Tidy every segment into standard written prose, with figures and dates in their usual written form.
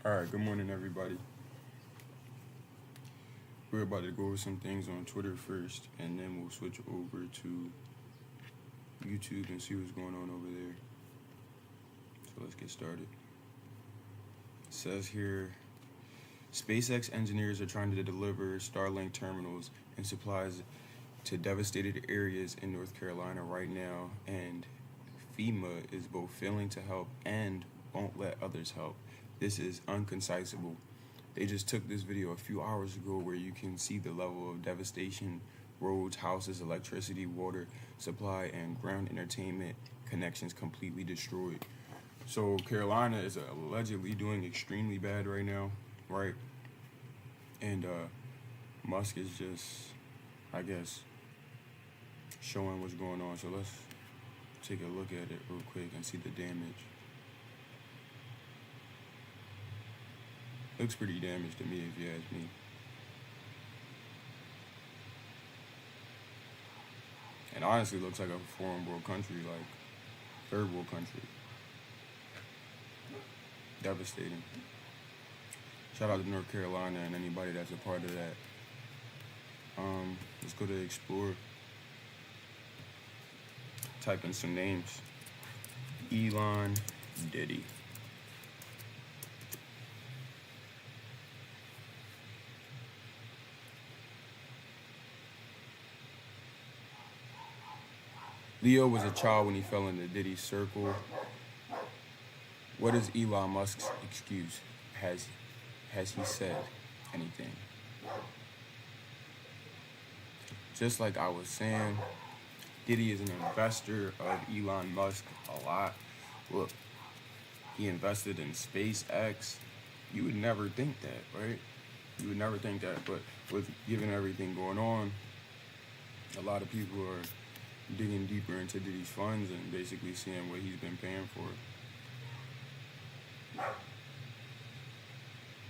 Alright, good morning everybody. We're about to go over some things on Twitter first, and then we'll switch over to YouTube and see what's going on over there. So let's get started. It says here, SpaceX engineers are trying to deliver Starlink terminals and supplies to devastated areas in North Carolina right now, and FEMA is both failing to help and won't let others help. This is unconcisable. They just took this video a few hours ago where you can see the level of devastation: roads, houses, electricity, water supply, and ground entertainment connections completely destroyed. So Carolina is allegedly doing extremely bad right now, right? And Musk is just, I guess, showing what's going on. So let's take a look at it real quick and see the damage. Looks pretty damaged to me, if you ask me. And honestly looks like a foreign world country, like third world country. Devastating. Shout out to North Carolina and anybody that's a part of that. Let's go to Explore. Type in some names. Elon, Diddy. Leo was a child when he fell into Diddy's circle. What is Elon Musk's excuse? Has he said anything? Just like I was saying, Diddy is an investor of Elon Musk a lot. Look, he invested in SpaceX. You would never think that, right? You would never think that, but with given everything going on, a lot of people are digging deeper into Diddy's funds and basically seeing what he's been paying for.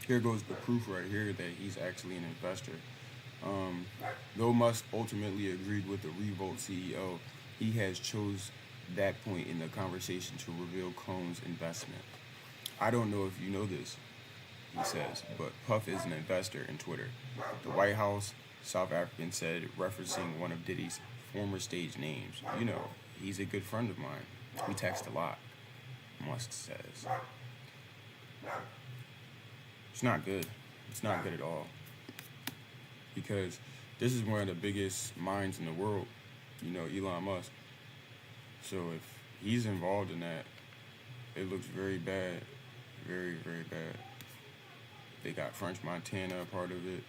Here goes the proof right here that he's actually an investor. Though Musk ultimately agreed with the Revolt CEO, he has chose that point in the conversation to reveal Cohn's investment. I don't know if you know this, he says, but Puff is an investor in Twitter. The White House, South African, said, referencing one of Diddy's former stage names. You know, he's a good friend of mine. We text a lot, Musk says. It's not good. It's not good at all. Because this is one of the biggest minds in the world, you know, Elon Musk. So if he's involved in that, it looks very bad. Very, very bad. They got French Montana a part of it.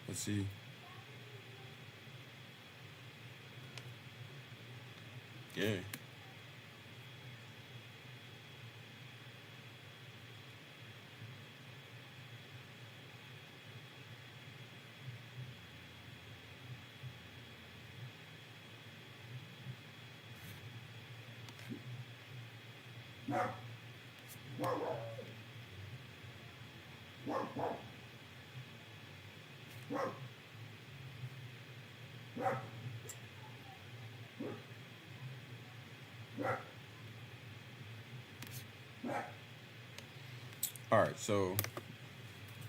Let's see. Yeah. All right, so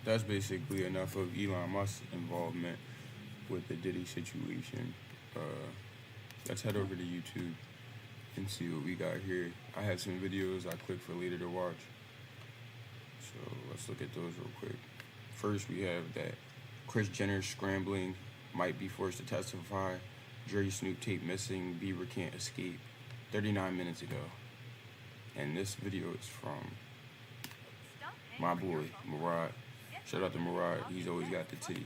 that's basically enough of Elon Musk's involvement with the Diddy situation. Let's head over to YouTube and see what we got here. I had some videos I clicked for later to watch. So let's look at those real quick. First, we have that Kris Jenner scrambling, might be forced to testify. Dre Snoop tape missing, Bieber can't escape. 39 minutes ago. And this video is from my boy, Murad. Shout out to Murad. He's always got the tea.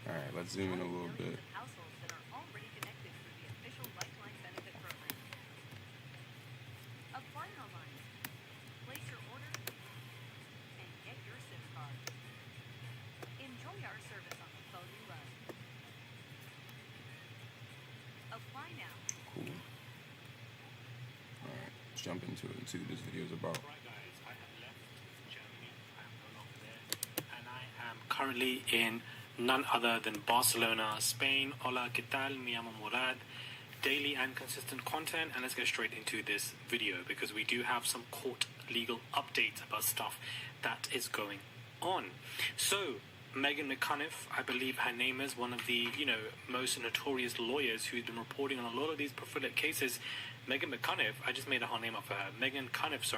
Alright, let's zoom in a little bit. Cool. Alright, let's jump into it and see what this video is about. Right, guys, I have left Germany. I am no longer there. And I am currently in none other than Barcelona, Spain. Hola, ¿qué tal? Me llamo Murad. daily and consistent content, and let's get straight into this video because we do have some court legal updates about stuff that is going on. So Megan McCunniff, I believe her name is, one of the most notorious lawyers who's been reporting on a lot of these pedophilic cases. Megan McCunniff, I just made a whole name up for her. Megan Cunniff,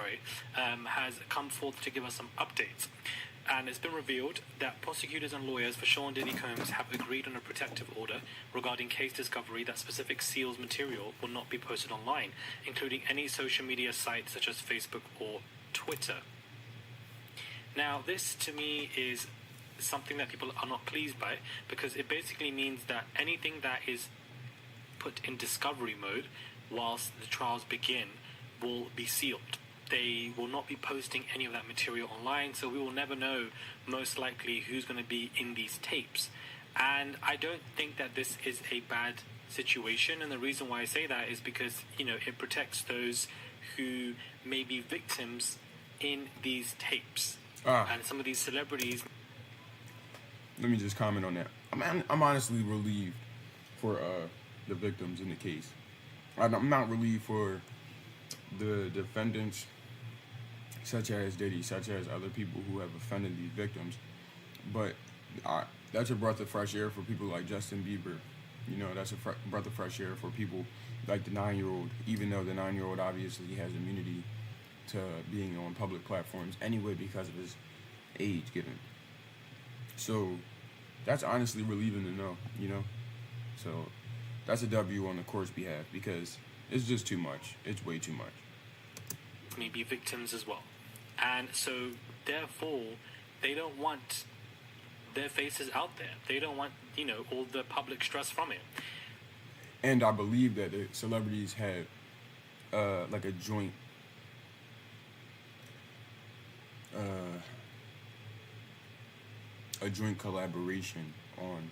has come forth to give us some updates. And it's been revealed that prosecutors and lawyers for Sean Diddy Combs have agreed on a protective order regarding case discovery that specific seals material will not be posted online, including any social media sites such as Facebook or Twitter. Now, this to me is something that people are not pleased by, because it basically means that anything that is put in discovery mode whilst the trials begin will be sealed. They will not be posting any of that material online, so we will never know most likely who's going to be in these tapes. And I don't think that this is a bad situation, and the reason why I say that is because it protects those who may be victims in these tapes. And some of these celebrities. Let me just comment on that. I'm honestly relieved for the victims in the case. I'm not relieved for the defendants, such as Diddy, such as other people who have offended these victims. But that's a breath of fresh air for people like Justin Bieber. That's a breath of fresh air for people like the 9-year-old, even though the 9-year-old obviously has immunity to being on public platforms anyway because of his age given. So that's honestly relieving to know, So that's a W on the court's behalf because it's just too much. It's way too much. May be victims as well. And so therefore they don't want their faces out there. They don't want, all the public stress from it. And I believe that the celebrities had like a joint collaboration on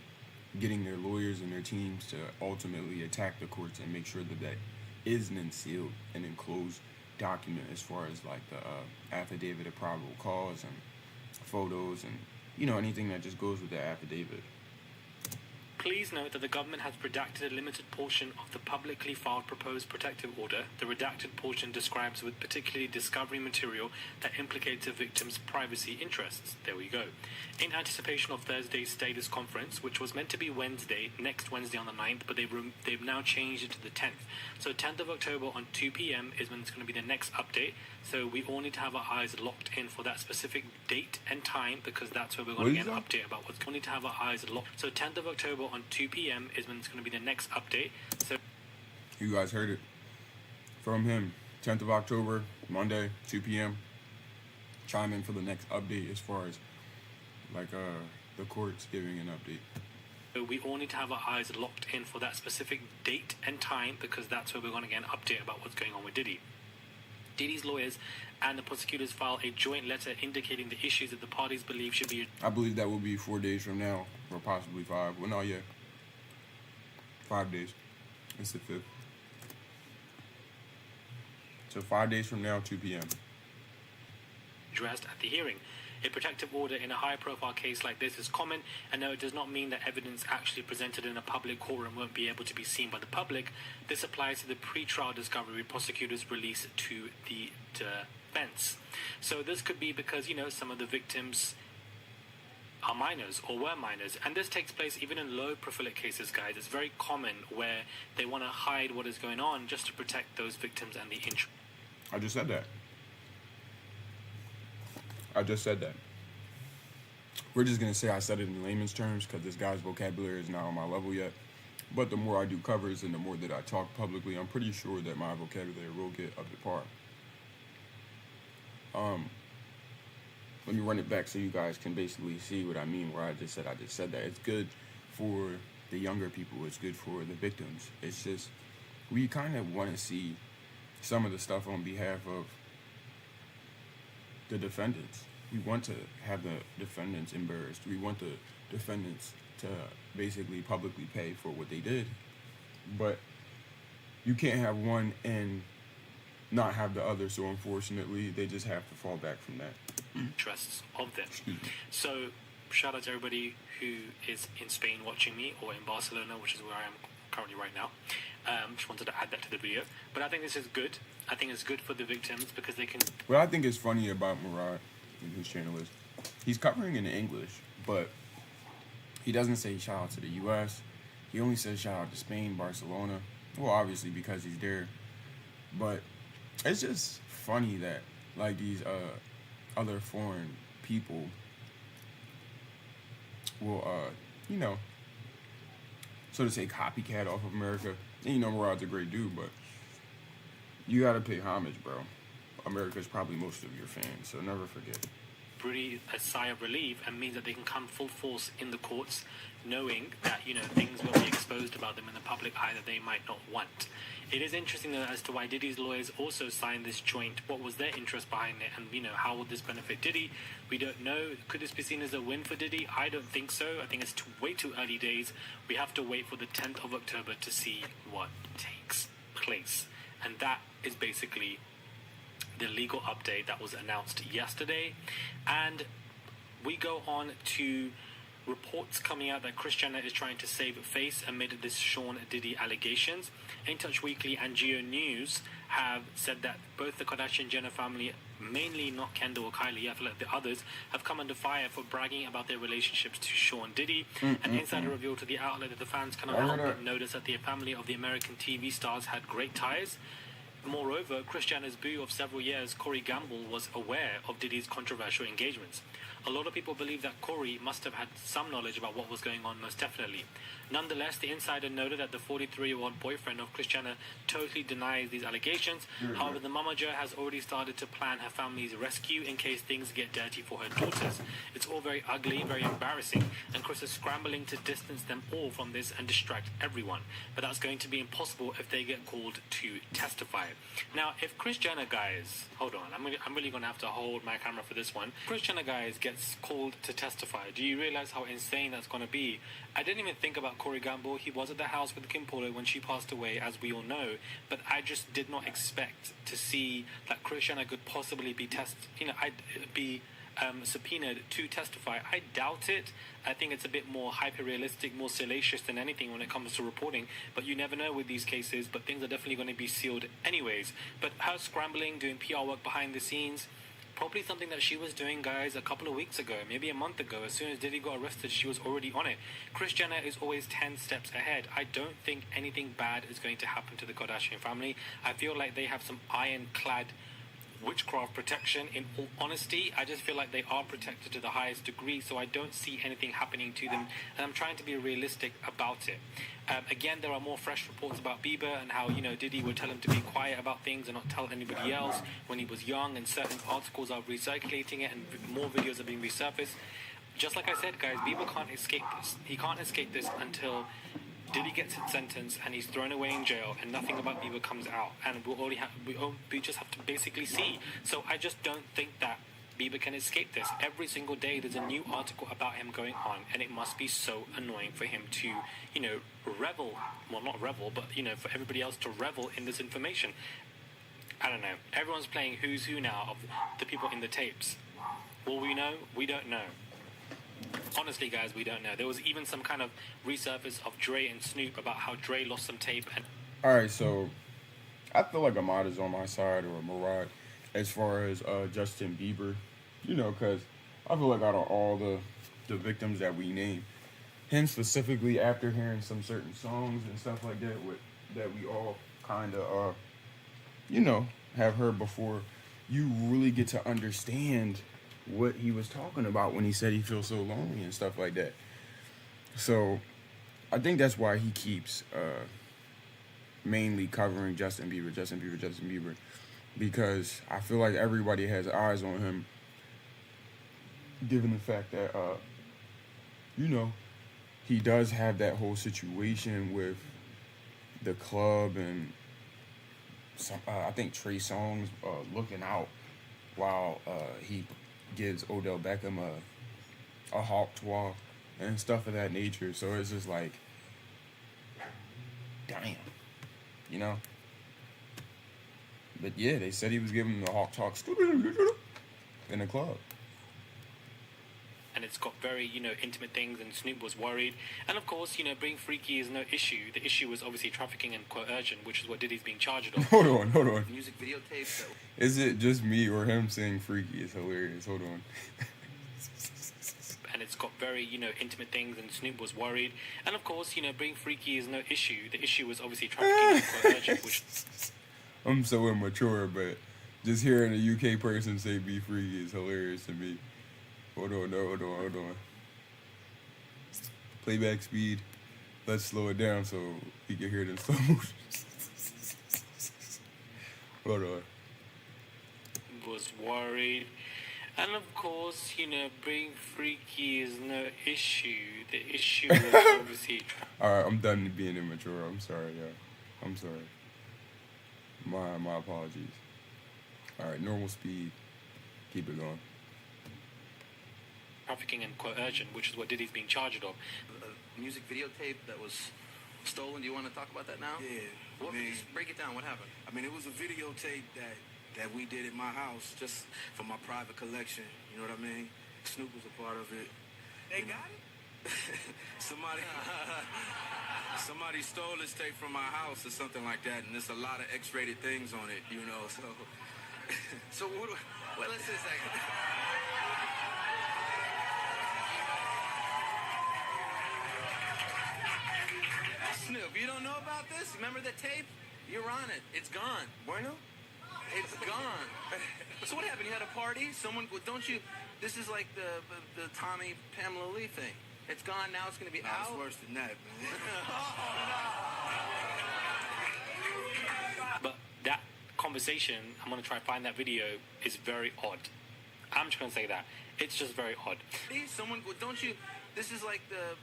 getting their lawyers and their teams to ultimately attack the courts and make sure that is an sealed and enclosed document as far as like the affidavit of probable cause and photos and anything that just goes with the affidavit. Please note that the government has redacted a limited portion of the publicly filed proposed protective order. The redacted portion describes with particularly discovery material that implicates a victim's privacy interests. There we go. In anticipation of Thursday's status conference, which was meant to be next Wednesday on the 9th, but they've now changed it to the 10th. So 10th of October on 2 p.m. is when it's going to be the next update. So we all need to have our eyes locked in for that specific date and time, because that's where we're going to get an update about what's going to have our eyes locked. So 10th of October on 2 p.m. is when it's going to be the next update. So you guys heard it from him. 10th of October, Monday, 2 p.m. Chime in for the next update as far as like the court's giving an update. So we all need to have our eyes locked in for that specific date and time, because that's where we're going to get an update about what's going on with Diddy. Diddy's lawyers and the prosecutors filed a joint letter indicating the issues that the parties believe should be. I believe that will be 4 days from now, or possibly 5. Well, no, yeah. 5 days. It's the 5th. So 5 days from now, 2 p.m. Addressed at the hearing. A protective order in a high-profile case like this is common, and though it does not mean that evidence actually presented in a public courtroom won't be able to be seen by the public, this applies to the pre-trial discovery prosecutors release to the defense. So this could be because, some of the victims are minors or were minors, and this takes place even in low prophilic cases, guys. It's very common where they want to hide what is going on just to protect those victims and the interest. I just said that. We're just going to say I said it in layman's terms because this guy's vocabulary is not on my level yet. But the more I do covers and the more that I talk publicly, I'm pretty sure that my vocabulary will get up to par. Let me run it back so you guys can basically see what I mean where I just said that. It's good for the younger people. It's good for the victims. It's just we kind of want to see some of the stuff on behalf of the defendants. We want to have the defendants embarrassed. We want the defendants to basically publicly pay for what they did. But you can't have one and not have the other, so unfortunately they just have to fall back from that. Interests of them. So shout out to everybody who is in Spain watching me, or in Barcelona, which is where I am currently right now. Just wanted to add that to the video. But I think this is good. I think it's good for the victims because they can... What I think is funny about Murad, and his channel is, he's covering in English, but he doesn't say shout out to the U.S. He only says shout out to Spain, Barcelona. Well, obviously because he's there. But it's just funny that, like, these other foreign people will, you know, so to say, copycat off of America. And you know, Murad's a great dude, but you gotta pay homage, bro. America's probably most of your fans, so never forget. Breathe a sigh of relief and means that they can come full force in the courts, knowing that, you know, things will be exposed about them in the public eye that they might not want. It is interesting, though, as to why Diddy's lawyers also signed this joint. What was their interest behind it? And, you know, how will this benefit Diddy? We don't know. Could this be seen as a win for Diddy? I don't think so. I think it's way too early days. We have to wait for the 10th of October to see what takes place. And that is basically the legal update that was announced yesterday. And we go on to reports coming out that Kris Jenner is trying to save face amid this Sean Diddy allegations. In Touch Weekly and Geo News have said that both the Kardashian-Jenner family, mainly not Kendall or Kylie, I feel like the others, have come under fire for bragging about their relationships to Sean Diddy. An insider revealed to the outlet that the fans cannot help but notice that the family of the American TV stars had great ties. Moreover, Kris Jenner's boo of several years, Corey Gamble, was aware of Diddy's controversial engagements. A lot of people believe that Corey must have had some knowledge about what was going on, most definitely. Nonetheless, the insider noted that the 43-year-old boyfriend of Kris Jenner totally denies these allegations. However, the momager has already started to plan her family's rescue in case things get dirty for her daughters. It's all very ugly, very embarrassing, and Kris is scrambling to distance them all from this and distract everyone. But that's going to be impossible if they get called to testify. Now, if Kris Jenner, guys, hold on, I'm really going to have to hold my camera for this one. Kris Jenner, guys, gets called to testify. Do you realize how insane that's going to be? I didn't even think about Corey Gamble. He was at the house with Kim Paulo when she passed away, as we all know, but I just did not expect to see that Kris Jenner could possibly be subpoenaed to testify. I doubt it. I think it's a bit more hyper-realistic, more salacious than anything when it comes to reporting, but you never know with these cases, but things are definitely going to be sealed anyways. But her scrambling, doing PR work behind the scenes, probably something that she was doing, guys, a couple of weeks ago, maybe a month ago. As soon as Diddy got arrested, she was already on it. Kris Jenner is always 10 steps ahead. I don't think anything bad is going to happen to the Kardashian family. I feel like they have some ironclad witchcraft protection. In all honesty, I just feel like they are protected to the highest degree, so I don't see anything happening to them, and I'm trying to be realistic about it. Again, there are more fresh reports about Bieber and how, you know, Diddy would tell him to be quiet about things and not tell anybody else when he was young, and certain articles are recirculating it and more videos are being resurfaced. Just like I said, guys, Bieber can't escape this. He can't escape this until Diddy gets his sentence and he's thrown away in jail and nothing about Bieber comes out, and we just have to basically see. So I just don't think that Bieber can escape this. Every single day there's a new article about him going on, and it must be so annoying for him to, you know, not revel, but, you know, for everybody else to revel in this information. I don't know. Everyone's playing who's who now of the people in the tapes. Will we know? We don't know. Honestly, guys, we don't know. There was even some kind of resurface of Dre and Snoop about how Dre lost some tape. And Alright, so I feel like Ahmad is on my side, or Murad, as far as Justin Bieber, you know, because I feel like out of all the victims that we name, him specifically, after hearing some certain songs and stuff like that that we all kind of, you know, have heard before, you really get to understand what he was talking about when he said he feels so lonely and stuff like that. So I think that's why he keeps mainly covering Justin Bieber, because I feel like everybody has eyes on him, given the fact that you know, he does have that whole situation with the club and some, I think Trey Songz looking out while he gives Odell Beckham a hawk twirl and stuff of that nature. So it's just like, damn, you know. But yeah, they said he was giving him the hawk talk in the club. and it's got very, intimate things, and Snoop was worried. And of course, being freaky is no issue. The issue was obviously trafficking and coercion, which is what Diddy's being charged of. Hold on. Music videotapes. Is it just me or him saying freaky is hilarious? Hold on. And it's got very, intimate things, and Snoop was worried. And of course, being freaky is no issue. The issue was obviously trafficking and coercion, which... I'm so immature, but just hearing a UK person say be freaky is hilarious to me. Hold on. Playback speed. Let's slow it down so we can hear it in slow motion. Hold on. Was worried. And of course, being freaky is no issue. The issue was obviously... Alright, I'm done being immature. I'm sorry, y'all. I'm sorry. My apologies. Alright, normal speed. Keep it going. Trafficking and coercion, which is what Diddy's being charged of. A music videotape that was stolen. Do you want to talk about that now? Yeah. Just break it down. What happened? It was a videotape that we did at my house just for my private collection. You know what I mean? Snoop was a part of it. They got it? Somebody stole this tape from my house or something like that, and there's a lot of X-rated things on it, so... So, well, let's just say... Snoop, you don't know about this? Remember the tape? You're on it. It's gone. Bueno? It's gone. So what happened? You had a party? Don't you... This is like the Tommy Pamela Lee thing. It's gone, now it's going to be out? It's worse than that, man. But that conversation, I'm going to try and find that video, is very odd. I'm just going to say that. It's just very odd. Don't you... This is like the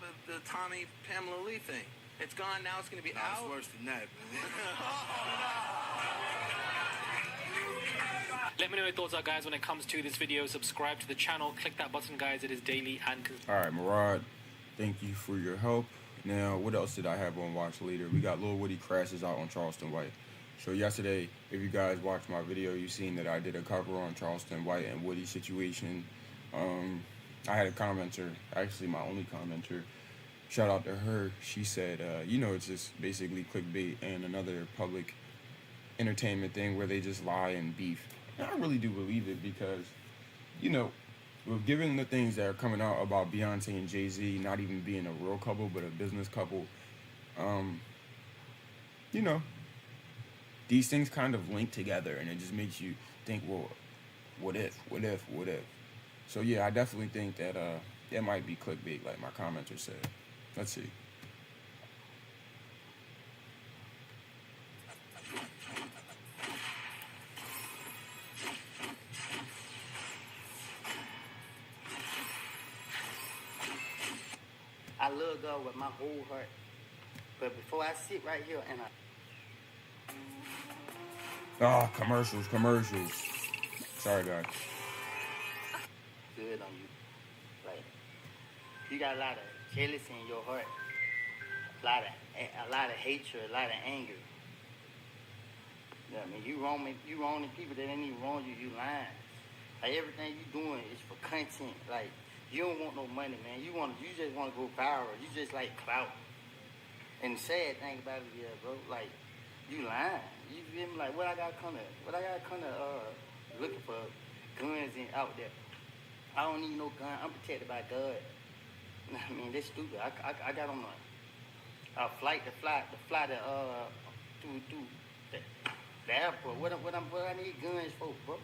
Tommy Pamela Lee thing. It's gone, now it's going to be out? It's worse than that, man. Let me know your thoughts are, guys, when it comes to this video. Subscribe to the channel. Click that button, guys. It is daily and... Alright, Murad, thank you for your help. Now, what else did I have on watch later? We got Lil Woody crashes out on Charleston White. So yesterday, if you guys watched my video, you seen that I did a cover on Charleston White and Woody situation. I had a commenter, actually my only commenter. Shout out to her. She said, it's just basically clickbait and another public entertainment thing where they just lie and beef. And I really do believe it because, given the things that are coming out about Beyonce and Jay-Z not even being a real couple but a business couple, these things kind of link together and it just makes you think, well, what if? So yeah, I definitely think that it might be clickbait like my commenter said. Let's see. I love God with my whole heart. But before I sit right here and Commercials. Sorry, guys. good on you. Like, you got a lot of jealousy in your heart. A lot of hatred, a lot of anger. You know what I mean? You wronging people that ain't even wrong you, you lying. Like, everything you doing is for content. Like, you don't want no money, man. You just want to go viral. You just like clout. And the sad thing about it is, bro, like, you lying. You feel me? Like, what I got looking for guns out there. I don't need no gun. I'm protected by God. I mean, that's stupid. I got on a flight to fly through the airport. What I need guns for, bro?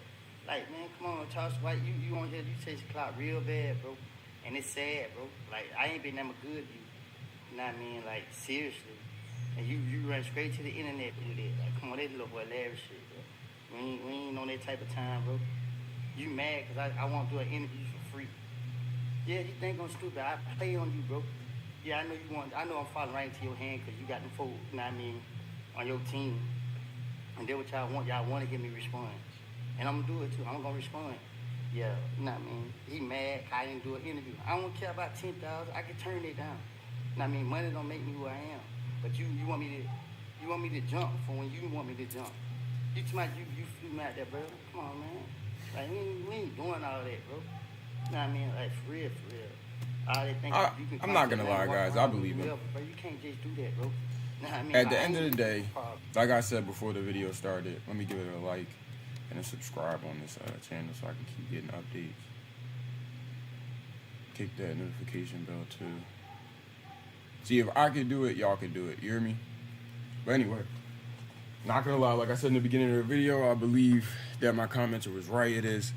Like, man, come on, Charles White, you on here, you chase clout real bad, bro. And it's sad, bro. Like, I ain't been never good to you. You know what I mean? Like, seriously. And you run straight to the internet with it. Like, come on, that little boy lavish shit, bro. We ain't on that type of time, bro. You mad because I want to do an interview for free. Yeah, you think I'm stupid. I play on you, bro. Yeah, I know I'm falling right into your hand because you got them folks, you know what I mean, on your team. And then what y'all want to hear me respond. And I'm going to do it, too. I'm going to respond. Yeah, you know what I mean? He mad, I didn't do an interview. I don't care about 10,000. I can turn it down. You know what I mean? Money don't make me who I am. But you want me to jump for when you want me to jump. You flew me out there, bro. Come on, man. Like, we ain't doing all that, bro. know what I mean? Like, for real, for real. All they think you can I'm not gonna contact, lie, like, guys. I believe him. Bro, you can't just do that, bro. Know what I mean? At the Like, end of the ain't day, no problem. like I said before the video started, let me give it a like and a subscribe on this channel so I can keep getting updates. Kick that notification bell too. See, if I could do it, y'all could do it. You hear me? But anyway, not gonna lie, like I said in the beginning of the video, I believe that my commenter was right. It is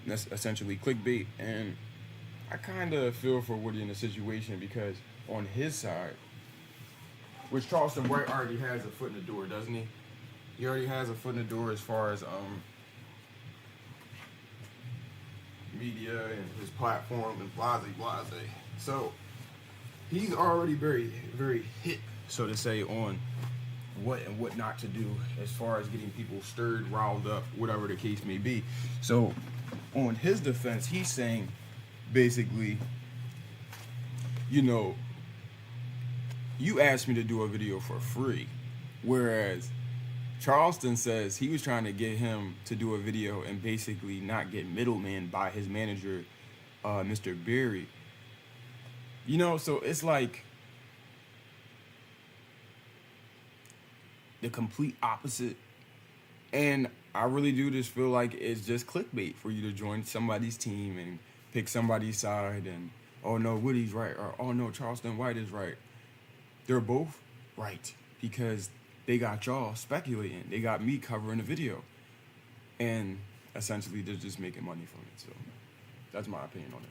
essentially clickbait, and I kind of feel for Woody in the situation because on his side, which Charleston White already has a foot in the door, doesn't he? He already has a foot in the door as far as media and his platform and blase. So he's already very, very hit, so to say, on what and what not to do as far as getting people stirred, riled up, whatever the case may be. So on his defense, he's saying basically, you know, you asked me to do a video for free, whereas Charleston says he was trying to get him to do a video and basically not get middleman by his manager, Mr. Berry. You know, so it's like the complete opposite. And I really do just feel like it's just clickbait for you to join somebody's team and pick somebody's side and, oh no, Woody's right, or oh no, Charleston White is right. They're both right because they got y'all speculating. They got me covering the video. And essentially they're just making money from it. So that's my opinion on it.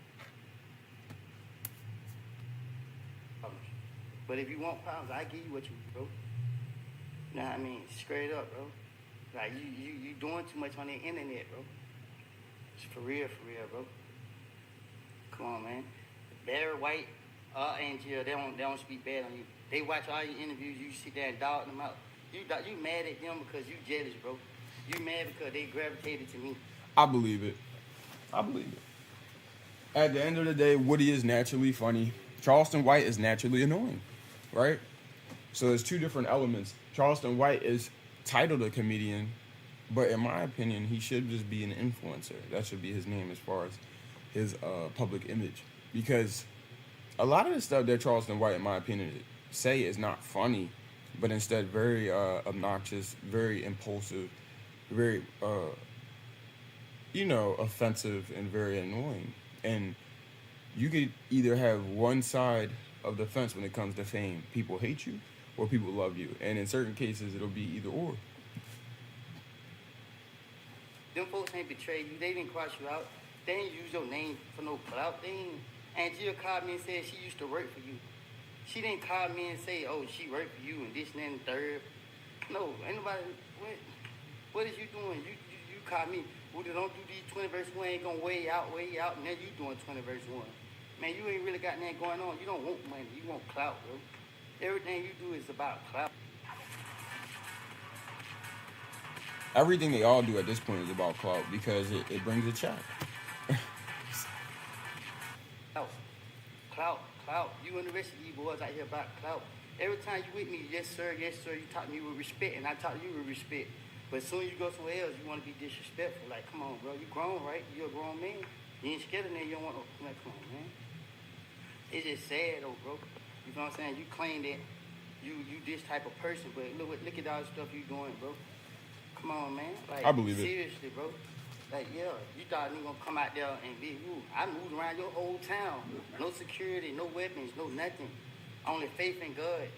But if you want problems, I give you what you want, bro. Know what I mean? Straight up, bro. Like, you doing too much on the internet, bro. It's for real, bro. Come on, man. Barry White, Angel, they don't speak bad on you. They watch all your interviews. You sit there and dog them out. You mad at them because you jealous, bro. You mad because they gravitated to me. I believe it. At the end of the day, Woody is naturally funny. Charleston White is naturally annoying, right? So there's two different elements. Charleston White is titled a comedian, but in my opinion, he should just be an influencer. That should be his name as far as his public image. Because a lot of the stuff that Charleston White, in my opinion, say is not funny, but instead very obnoxious, very impulsive, very, offensive and very annoying. And you could either have one side of the fence when it comes to fame. People hate you or people love you. And in certain cases, it'll be either or. Them folks ain't betrayed you. They didn't cross you out. They ain't use your name for no clout. They ain't. Angela called me and said she used to work for you. She didn't call me and say, oh, she worked for you and this and that and the third. No, ain't nobody. What is you doing? You called me. Well, don't do these 20 verse 1. Ain't gonna way out, and then you doing 20 verse 1. Man, you ain't really got nothing going on. You don't want money. You want clout, bro. Everything you do is about clout. Everything they all do at this point is about clout because it brings a check. Clout. You and the rest of these boys out here about clout. Every time you with me, yes sir, you talk to me with respect, and I talk to you with respect. But as soon as you go somewhere else, you want to be disrespectful. Like, come on, bro, you grown, right? You're a grown man. You ain't scared of that. You don't want to, like, come on, man. It's just sad, though, bro. You know what I'm saying? You claim that you this type of person, but look at all the stuff you doing, bro. Come on, man. Like, I believe it. Seriously, bro. Like, yeah, you thought you gonna come out there and be you. I moved around your whole town. No security, no weapons, no nothing. Only faith in God.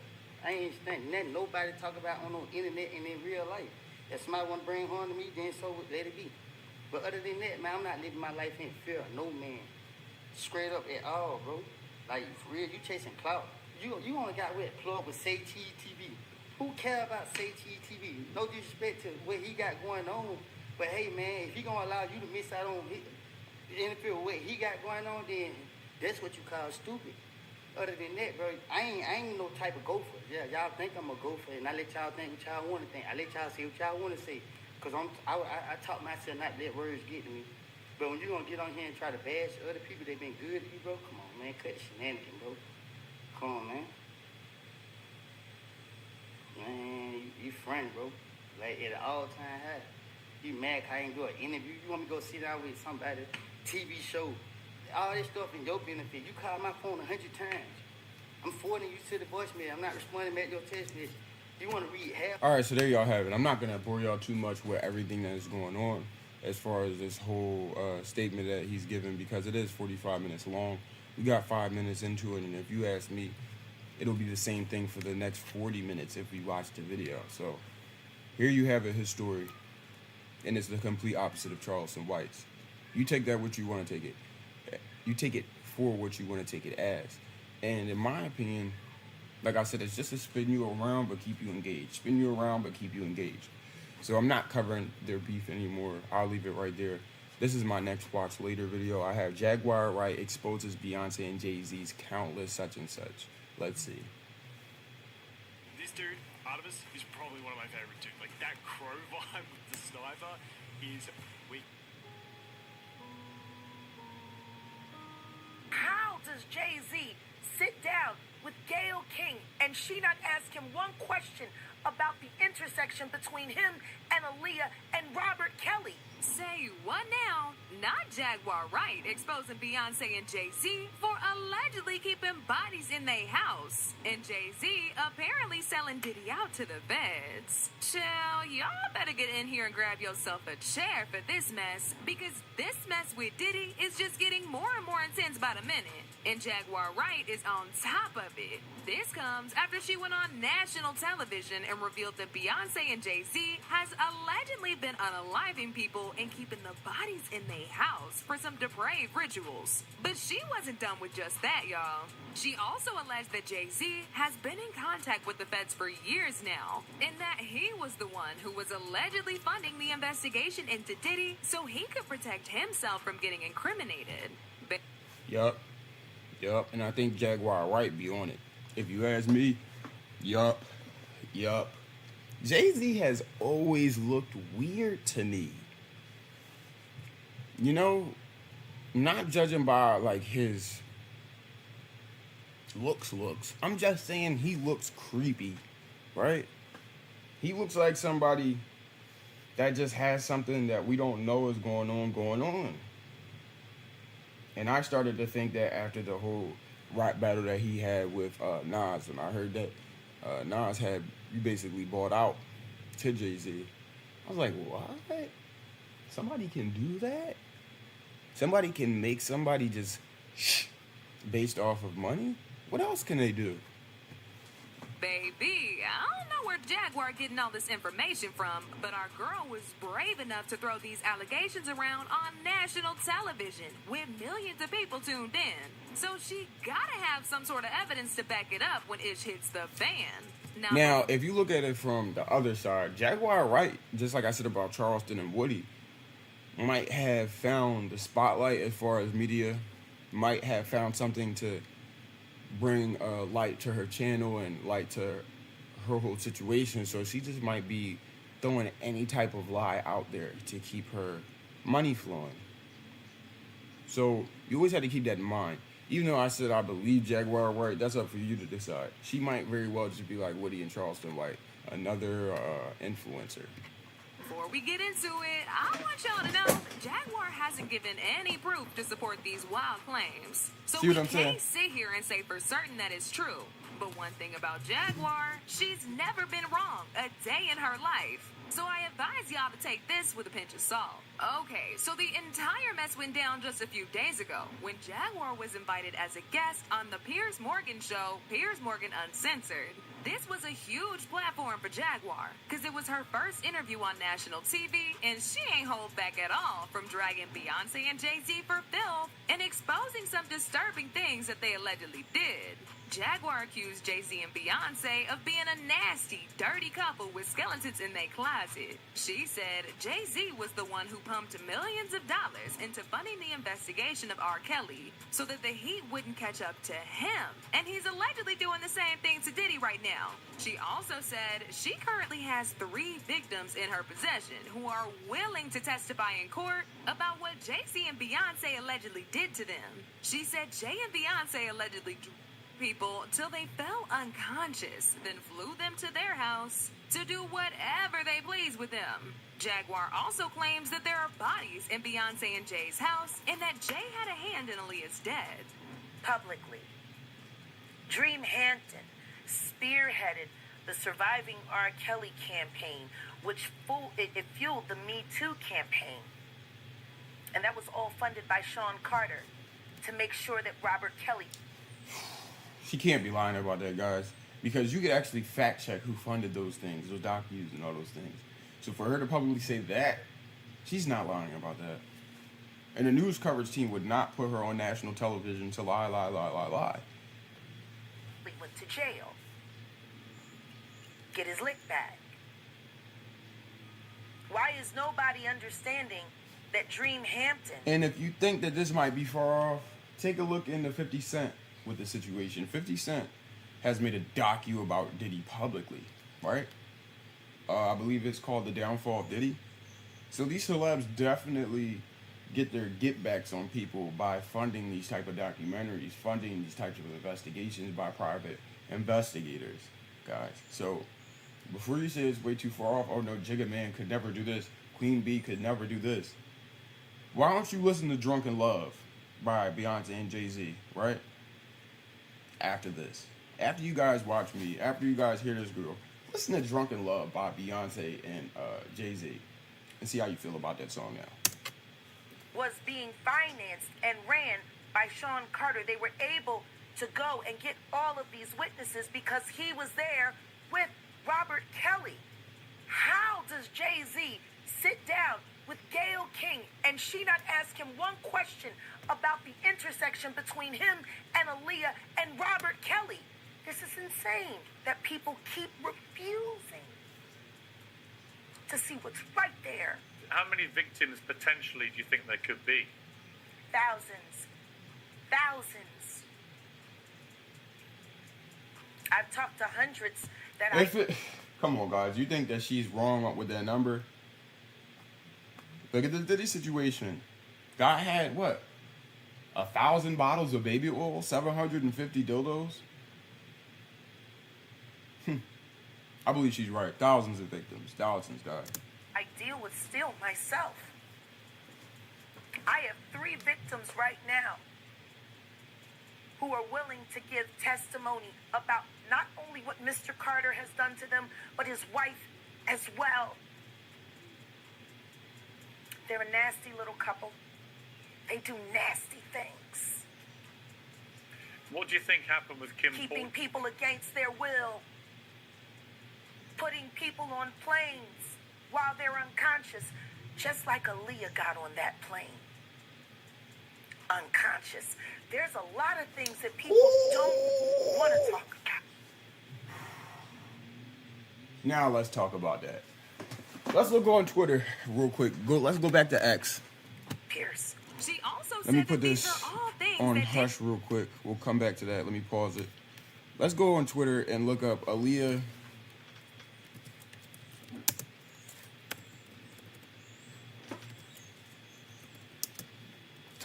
I ain't understand nothing nobody talk about on no internet and in real life. If somebody want to bring harm to me, then so let it be. But other than that, man, I'm not living my life in fear of no man. Straight up at all, bro. Like, for real, you chasing clout. You only got what plug with Say TV. Who care about Say TV? No disrespect to what he got going on. But hey, man, if he gonna allow you to miss out on interfere with what he got going on, then that's what you call stupid. Other than that, bro, I ain't no type of gopher. Yeah, y'all think I'm a gopher, and I let y'all think what y'all want to think. I let y'all say what y'all want to say. Because I taught myself not to let words get to me. But when you going to get on here and try to bash other people that been good to you, bro, come on, man, cut shenanigans, bro. Come on, man. Man, you friend, bro. Like, at an all-time high. You mad 'cause I ain't do an interview. You want me to go sit down with somebody, TV show. all this stuff in your benefit. You call my phone 100 times. I'm forwarding you to the voicemail. I'm not responding back to your text message. You want to read half? All right, so there y'all have it. I'm not gonna bore y'all too much with everything that is going on as far as this whole statement that he's given, because it is 45 minutes long. We got 5 minutes into it, and if you ask me, it'll be the same thing for the next 40 minutes if we watch the video. So here you have it, his story, and it's the complete opposite of Charleston White's. You take that what you want to take it. You take it for what you want to take it as. And in my opinion, like I said, it's just to spin you around but keep you engaged. Spin you around but keep you engaged. So I'm not covering their beef anymore. I'll leave it right there. This is my next watch later video. I have Jaguar Wright exposes Beyonce and Jay-Z's countless such and such. Let's see. This dude, Artemis, is probably one of my favorite too. Like that crow vibe with the sniper is weak. How does Jay-Z sit down with Gayle King and she not ask him one question about the intersection between him and Aaliyah and Robert Kelly? Say what now? Not Jaguar Wright exposing Beyonce and Jay-Z for allegedly keeping bodies in their house. And Jay-Z apparently selling Diddy out to the feds. Chill, y'all better get in here and grab yourself a chair for this mess, because this mess with Diddy is just getting more and more intense by the minute. And Jaguar Wright is on top of it. This comes after she went on national television and revealed that Beyonce and Jay-Z has allegedly been unaliving people and keeping the bodies in their house for some depraved rituals. But she wasn't done with just that, y'all. She also alleged that Jay-Z has been in contact with the feds for years now, and that he was the one who was allegedly funding the investigation into Diddy so he could protect himself from getting incriminated. Yup. And I think Jaguar Wright be on it. If you ask me, yup. Jay-Z has always looked weird to me. You know, not judging by like his looks. I'm just saying he looks creepy, right? He looks like somebody that just has something that we don't know is going on. And I started to think that after the whole rap battle that he had with Nas, and I heard that Nas had basically bought out to Jay-Z. I was like, what? Somebody can do that? Somebody can make somebody just based off of money? What else can they do? Baby, I don't know where Jaguar getting all this information from, but our girl was brave enough to throw these allegations around on national television with millions of people tuned in. So she gotta have some sort of evidence to back it up when ish hits the fan. Now, if you look at it from the other side, Jaguar Wright, just like I said about Charleston and Woody, might have found the spotlight as far as media, might have found something to bring light to her channel and light to her whole situation. So she just might be throwing any type of lie out there to keep her money flowing. So you always have to keep that in mind. Even though I said I believe Jaguar Wright, that's up for you to decide. She might very well just be like Woody and Charleston White, another influencer. Before we get into it, I want y'all to know Jaguar hasn't given any proof to support these wild claims. So we can't sit here and say for certain that it's true. But one thing about Jaguar, she's never been wrong a day in her life. So I advise y'all to take this with a pinch of salt. Okay, so the entire mess went down just a few days ago when Jaguar was invited as a guest on the Piers Morgan show, Piers Morgan Uncensored. This was a huge platform for Jaguar because it was her first interview on national TV, and she ain't hold back at all from dragging Beyonce and Jay-Z for filth and exposing some disturbing things that they allegedly did. Jaguar accused Jay-Z and Beyonce of being a nasty, dirty couple with skeletons in their closet. She said Jay-Z was the one who pumped millions of dollars into funding the investigation of R. Kelly so that the heat wouldn't catch up to him. And he's allegedly doing the same thing to Diddy right now. She also said she currently has 3 victims in her possession who are willing to testify in court about what Jay-Z and Beyonce allegedly did to them. She said Jay and Beyonce allegedly people till they fell unconscious, then flew them to their house to do whatever they please with them. Jaguar also claims that there are bodies in Beyonce and Jay's house and that Jay had a hand in Aaliyah's death. Publicly, Dream Hampton spearheaded the Surviving R. Kelly campaign, which it fueled the Me Too campaign. And that was all funded by Sean Carter to make sure that Robert Kelly... She can't be lying about that, guys, because you could actually fact check who funded those things, those documents and all those things. So for her to publicly say that, she's not lying about that. And the news coverage team would not put her on national television to lie. He went to jail. Get his lick back. Why is nobody understanding that Dream Hampton... And if you think that this might be far off, take a look into 50 Cent with the situation. 50 Cent has made a docu about Diddy publicly, right? I believe it's called The Downfall of Diddy. So these celebs definitely get their get-backs on people by funding these type of documentaries, funding these types of investigations by private investigators, guys. So before you say it's way too far off, oh no, Jigga Man could never do this, Queen Bee could never do this. Why don't you listen to Drunken Love by Beyonce and Jay-Z, right? After this. After you guys watch me, after you guys hear this girl, listen to Drunken Love by Beyonce and Jay-Z and see how you feel about that song now. Was being financed and ran by Sean Carter. They were able to go and get all of these witnesses because he was there with Robert Kelly. How does Jay-Z sit down with Gayle King and she not ask him one question about the intersection between him and Aaliyah and Robert Kelly? This is insane that people keep refusing to see what's right there. How many victims potentially do you think there could be? Thousands. Thousands. I've talked to hundreds that Come on, guys. You think that she's wrong with that number? Look at the Diddy situation. Guy had, what? 1,000 bottles of baby oil? 750 dildos? I believe she's right. Thousands of victims. Thousands, guys. I deal with still myself. I have 3 victims right now who are willing to give testimony about not only what Mr. Carter has done to them, but his wife as well. They're a nasty little couple. They do nasty things. What do you think happened with Kim? Keeping people against their will. Putting people on planes while they're unconscious, just like Aaliyah got on that plane. Unconscious. There's a lot of things that people don't want to talk about. Now let's talk about that. Let's look on Twitter real quick. Let's go back to X. Pierce. She also Let me said put that this these are all things on that hush real quick. We'll come back to that. Let me pause it. Let's go on Twitter and look up Aaliyah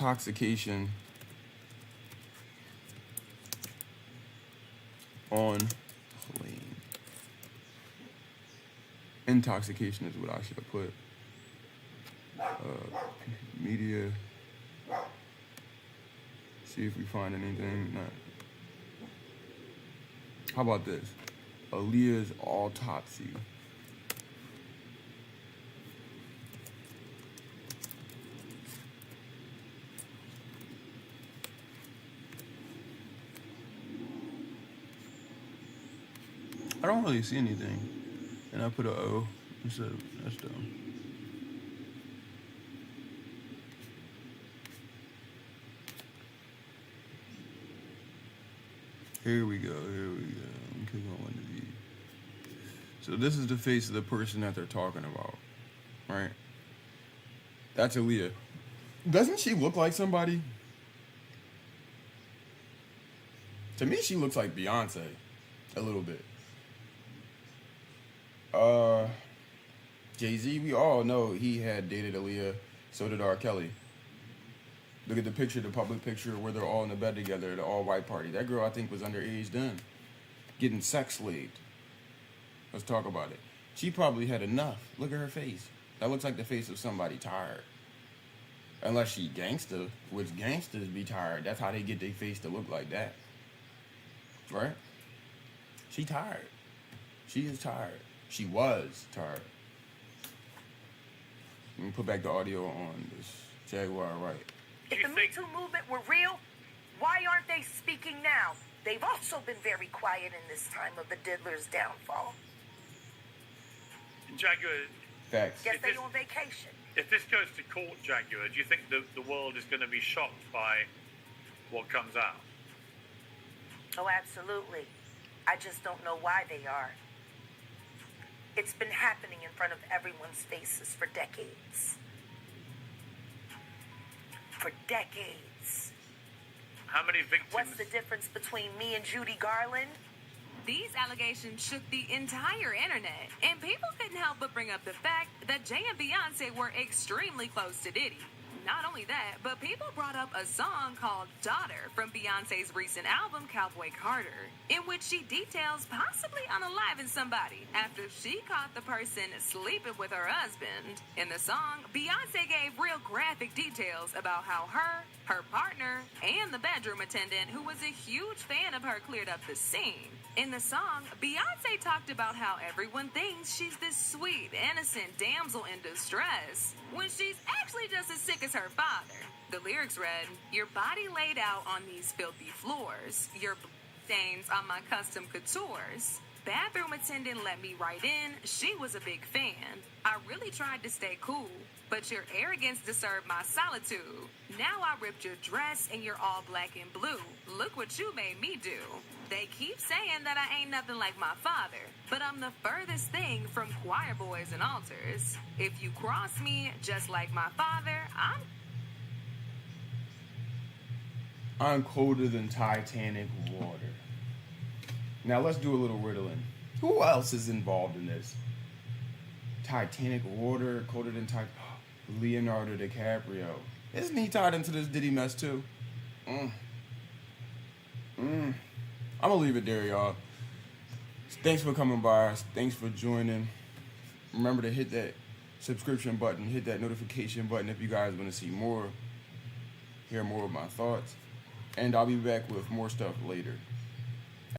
intoxication on plane. Intoxication is what I should have put. Media. See if we find anything. Nah. How about this? Aaliyah's autopsy. I don't really see anything. And I put a O instead of, that's dumb. Here we go. Click on one of these. So this is the face of the person that they're talking about, right? That's Aaliyah. Doesn't she look like somebody? To me, she looks like Beyonce, a little bit. Jay-Z, we all know he had dated Aaliyah. So did R. Kelly. Look at the picture, the public picture where they're all in the bed together, the all-white party. That girl, I think, was underage then, getting sex slaved. Let's talk about it. She probably had enough. Look at her face. That looks like the face of somebody tired. Unless she gangster, which gangsters be tired. That's how they get their face to look like that. Right? She tired. She is tired. She was tired. Let me put back the audio on this Jaguar right. If the Me Too movement were real, why aren't they speaking now? They've also been very quiet in this time of the diddler's downfall. Jaguar. Facts. Guess they on vacation. If this goes to court, Jaguar, do you think the world is going to be shocked by what comes out? Oh, absolutely. I just don't know why they are. It's been happening in front of everyone's faces for decades. For decades. How many victims? What's the difference between me and Judy Garland? These allegations shook the entire internet, and people couldn't help but bring up the fact that Jay and Beyonce were extremely close to Diddy. Not only that, but people brought up a song called Daughter from Beyonce's recent album, Cowboy Carter, in which she details possibly unaliving somebody after she caught the person sleeping with her husband. In the song, Beyonce gave real graphic details about how her partner, and the bedroom attendant, who was a huge fan of her, cleared up the scene. In the song, Beyonce talked about how everyone thinks she's this sweet, innocent damsel in distress, when she's actually just as sick as her father. The lyrics read, "Your body laid out on these filthy floors, your stains on my custom coutures. Bathroom attendant let me right in, she was a big fan. I really tried to stay cool, but your arrogance disturbed my solitude. Now I ripped your dress and you're all black and blue. Look what you made me do. They keep saying that I ain't nothing like my father, but I'm the furthest thing from choir boys and altars. If you cross me just like my father, I'm colder than Titanic water." Now let's do a little riddling. Who else is involved in this? Titanic water, colder than Leonardo DiCaprio. Isn't he tied into this Diddy mess too? I'm gonna leave it there, y'all. Thanks for coming by. Thanks for joining. Remember to hit that subscription button, hit that notification button if you guys want to see more, hear more of my thoughts. And I'll be back with more stuff later.